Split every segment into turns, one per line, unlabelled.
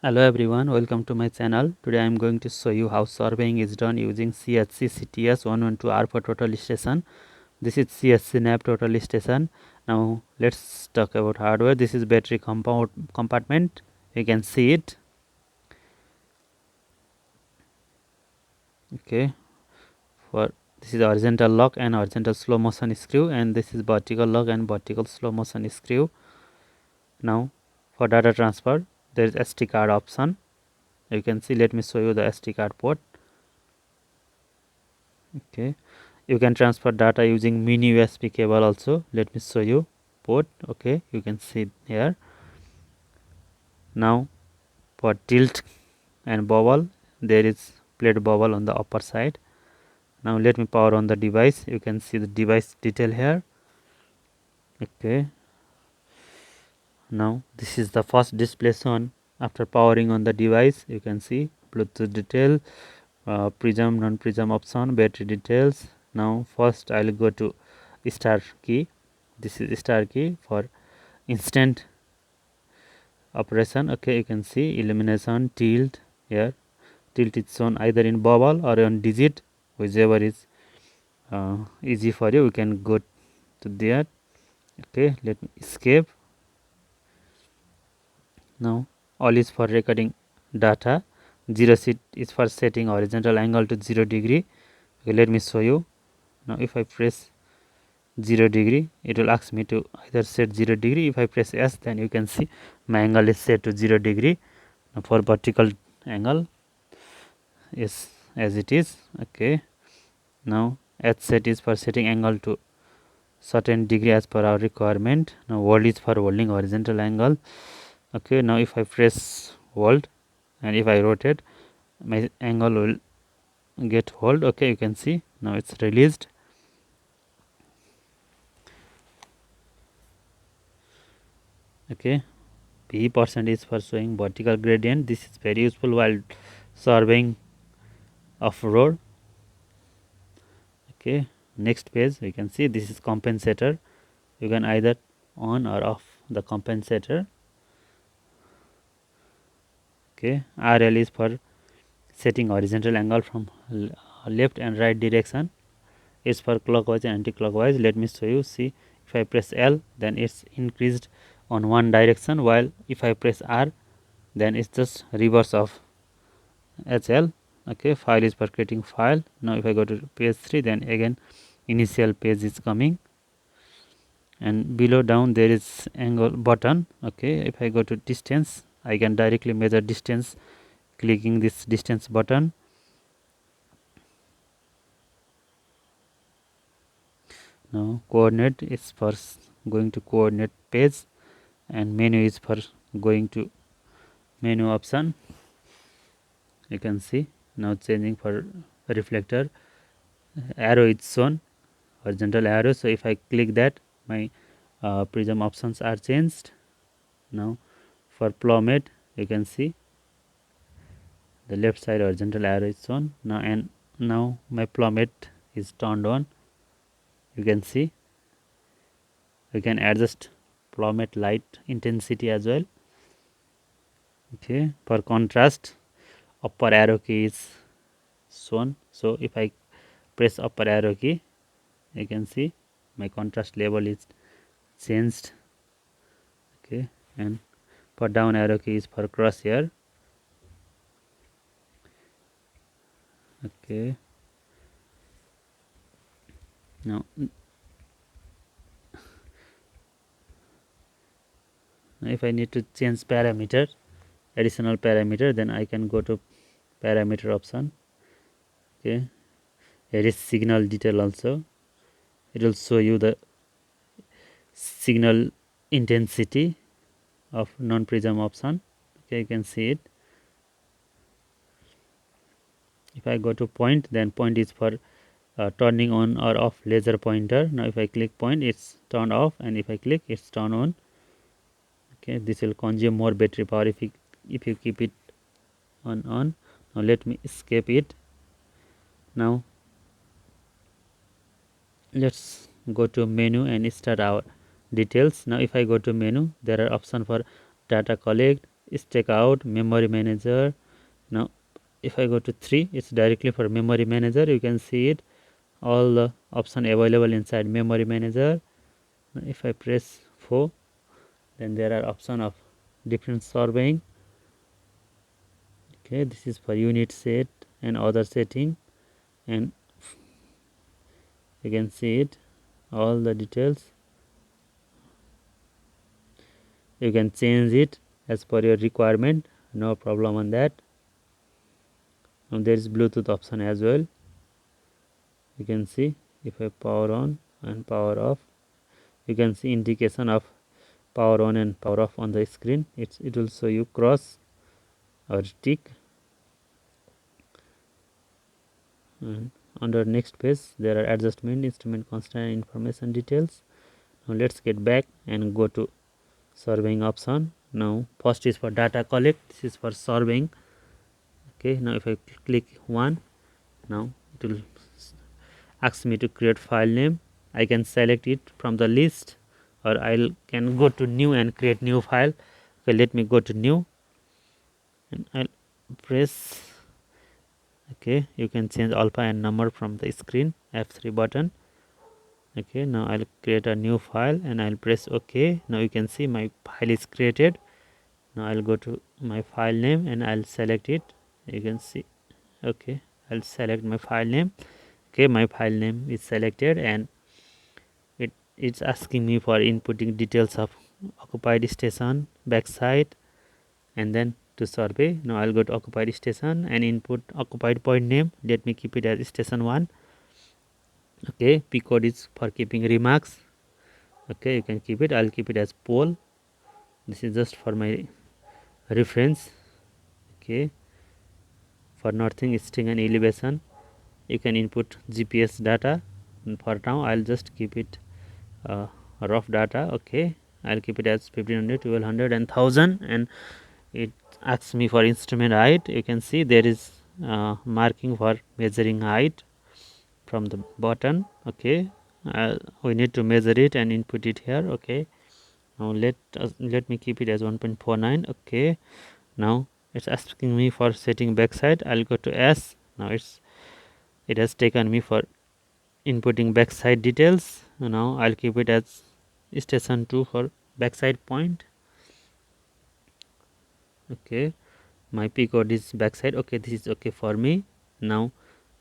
Hello everyone, welcome to my channel. Today I am going to show you how surveying is done using CHC CTS112R4 Total Station. This is CHCNav Total Station. Now let's talk about hardware. This is battery compartment. You can see it. Okay, for this is horizontal lock and horizontal slow motion screw, and this is vertical lock and vertical slow motion screw. Now for data transfer, there is SD card option. You can see. Let me show you the SD card port. Okay, you can transfer data using mini USB cable also. Let me show you port. Okay, you can see here. Now for tilt and bubble, there is plate bubble on the upper side. Now let me power on the device. You can see the device detail here. Okay, now this is the first display shown after powering on the device. You can see Bluetooth detail, prism, non-prism option, battery details. Now first I'll go to star key. This is star key for instant operation. Okay, you can see illumination, tilt here. Tilt is shown either in bubble or on digit, whichever is easy for you. We can go to there. Okay, let me escape. Now all is for recording data. 0 seat is for setting horizontal angle to 0 degree. Okay, let me show you. Now if I press 0 degree, it will ask me to either set 0 degree. If I press S, then you can see my angle is set to 0 degree. Now for vertical angle is as it is. Okay, now H set is for setting angle to certain degree as per our requirement. Now hold is for holding horizontal angle. Okay, now if I press hold and if I rotate, my angle will get hold. Okay, you can see now it's released. Okay, P% is for showing vertical gradient. This is very useful while surveying off road. Okay, next page we can see this is compensator. You can either on or off the compensator. Okay, RL is for setting horizontal angle from left and right direction. Is for clockwise and anti-clockwise. Let me show you. See, if I press L, then it's increased on one direction, while if I press R, then it's just reverse of HL. Okay, file is for creating file. Now if I go to page 3, then again initial page is coming, and below down there is angle button. Okay, if I go to distance, I can directly measure distance clicking this distance button. Now coordinate is for going to coordinate page, and menu is for going to menu option. You can see now changing for reflector. Arrow is shown, horizontal arrow. So if I click that, my prism options are changed. Now for plummet, you can see the left side horizontal arrow is shown now, and now my plummet is turned on. You can see you can adjust plummet light intensity as well. Okay, for contrast, upper arrow key is shown. So if I press upper arrow key, you can see my contrast level is changed. Okay, and for down arrow key is for crosshair. Okay, now if I need to change parameter, additional parameter, then I can go to parameter option. Okay, here is signal detail also. It will show you the signal intensity of non-prism option. Okay, you can see it. If I go to point, then point is for turning on or off laser pointer. Now if I click point, it's turned off, and if I click, it's turned on. Okay, this will consume more battery power if you keep it on. Now let me escape it. Now let's go to menu and start our details. Now if I go to menu, there are options for data collect, is take out memory manager. Now if I go to 3, it's directly for memory manager. You can see it, all the option available inside memory manager. If I press 4, then there are option of different surveying. Okay, this is for unit set and other setting, and you can see it, all the details. You can change it as per your requirement, no problem on that. And there is Bluetooth option as well. You can see, if I power on and power off, you can see indication of power on and power off on the screen. It will show you cross or tick. And under next page there are adjustment, instrument constant, information details. Now let's get back and go to surveying option. Now first is for data collect, this is for surveying. Okay, now if I click 1, now it will ask me to create file name. I can select it from the list, or I can go to new and create new file. Okay, let me go to new and I'll press. Okay, you can change alpha and number from the screen, F3 button. Okay, now I'll create a new file and I'll press OK. Now you can see my file is created. Now I'll go to my file name and I'll select it. You can see. Okay, I'll select my file name. Okay, my file name is selected, and it's asking me for inputting details of occupied station, backside, and then to survey. Now I'll go to occupied station and input occupied point name. Let me keep it as station 1. Okay, P code is for keeping remarks. Okay, you can keep it. I'll keep it as pole. This is just for my reference. Okay, for northing, easting and elevation, you can input GPS data. And for now I'll just keep it rough data. Okay, I'll keep it as 1500, 1200 and 1000, and it asks me for instrument height. You can see there is marking for measuring height from the button. Okay, we need to measure it and input it here. Okay, now let me keep it as 1.49. okay, now it's asking me for setting backside. I'll go to S. Now it has taken me for inputting backside details. Now I'll keep it as station 2 for backside point. Okay, my P code is backside. Okay, this is okay for me. Now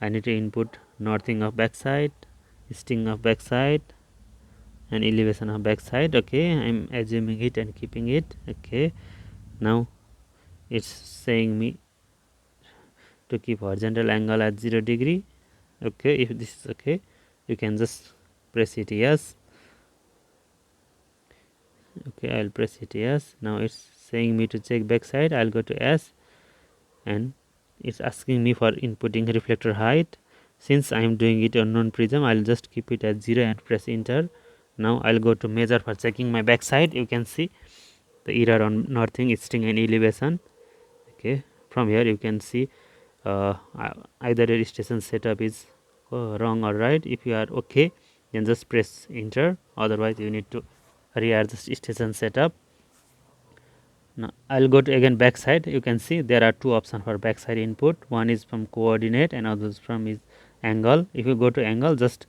I need to input northing of backside, easting of backside, and elevation of backside. Okay, I'm assuming it and keeping it. Okay, now it's saying me to keep horizontal angle at 0 degree. Okay, if this is okay, you can just press it yes. Okay, I'll press it yes. Now it's saying me to check backside. I'll go to S, and it's asking me for inputting reflector height. Since I am doing it on non-prism, I'll just keep it at 0 and press enter. Now I'll go to measure for checking my backside. You can see the error on northing, easting and elevation. Okay, from here you can see either your station setup is wrong or right. If you are okay, then just press enter. Otherwise you need to readjust station setup. Now I'll go to again backside. You can see there are two options for backside input. One is from coordinate and others from is angle. If you go to angle, just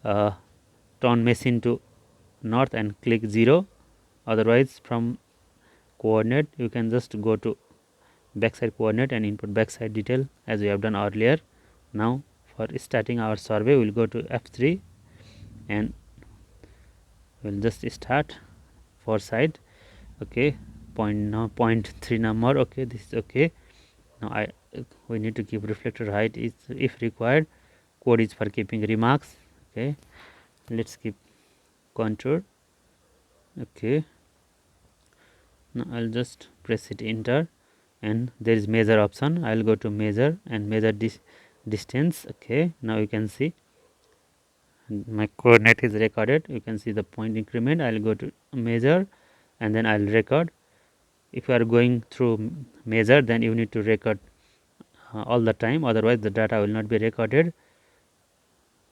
turn machine to north and click 0. Otherwise from coordinate you can just go to backside coordinate and input backside detail as we have done earlier. Now for starting our survey, we'll go to F3 and we'll just start side. Okay, point 3 number. Okay, this is okay. Now we need to keep reflector height is if required. Code is for keeping remarks. Okay, let's keep contour. Okay, now I'll just press it enter, and there is measure option. I'll go to measure and measure this distance. Okay, now you can see my coordinate is recorded. You can see the point increment. I'll go to measure and then I'll record. If you are going through measure, then you need to record all the time, otherwise the data will not be recorded.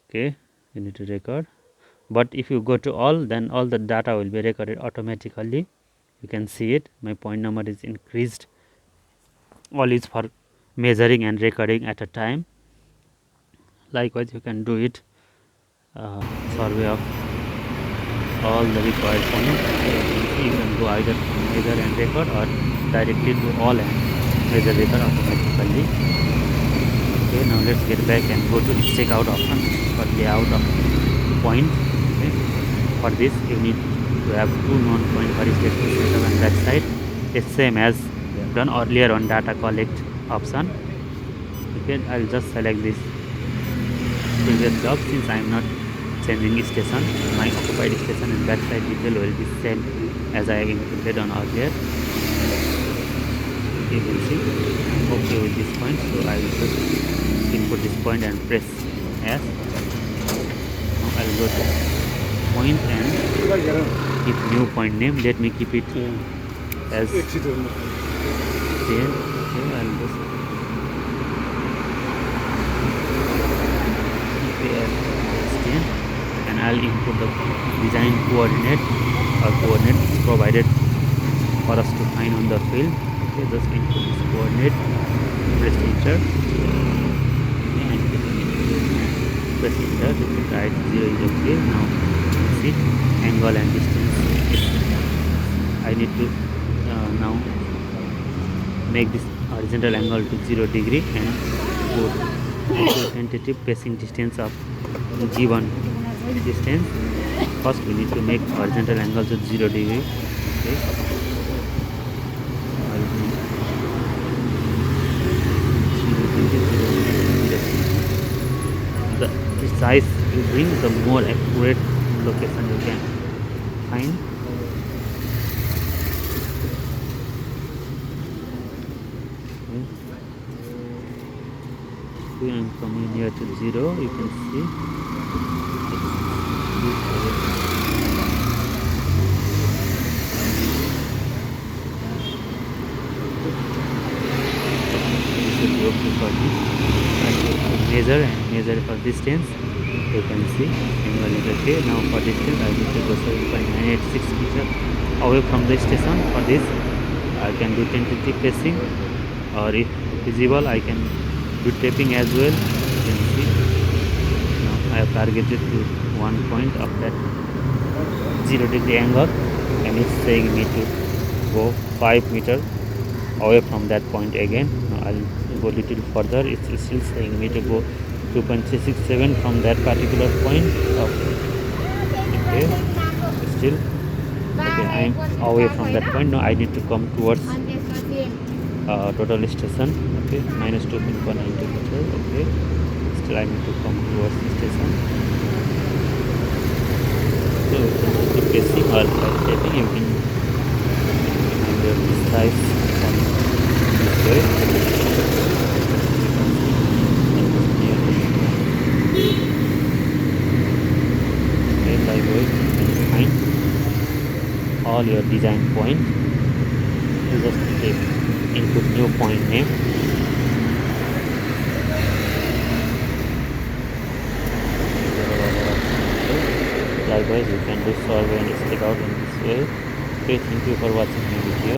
Okay, you need to record, but if you go to all, then all the data will be recorded automatically. You can see it, my point number is increased. All is for measuring and recording at a time. Likewise, you can do it survey of all the required points. You can go either measure and record or directly do all and measure record automatically. Okay, now let's get back and go to stake out option for layout of point. Okay. For this you need to have two known point for station setup and that side. It's same as done earlier on data collect option. Okay, I'll just select this previous job since I am not changing station. My occupied station and backside detail will be same as I have included on earlier. You can see I'm okay with this point, so I will just input this point and press S. Now I will go to point and keep new point name. Let me keep it as 10. Okay, I'll just and I'll input the design coordinate or coordinate provided for us to find on the field. Okay, just input this coordinate, press enter, and press enter. You can write 0 is okay. Now see angle and distance. I need to now make this horizontal angle to 0 degree and go to tentative pacing distance of given distance. First we need to make horizontal angle to 0 degree. Okay. The size you bring, the more accurate location you can find. Okay, I'm coming here to 0. You can see. Measure and measure for distance. You can see angle is okay. Now for distance I need to go 7.986 meters away from the station. For this I can do tentative pacing, or if feasible I can do taping as well. You can see now I have targeted to one point of that 0 degree angle, and it's saying me to go 5 meters away from that point again. Now I'll go little further. It's still saying me to go 2.367 from that particular point of, okay, still okay, I'm away from that point. Now I need to come towards total station. Okay, minus 2.492 meters. Okay, still I need to come towards the station. So the pacing or taping, you can find the size from this way. Okay, likewise you can find all your design point. You just take input new point name. Likewise you can do survey and stick out in this way. Okay, thank you for watching my video.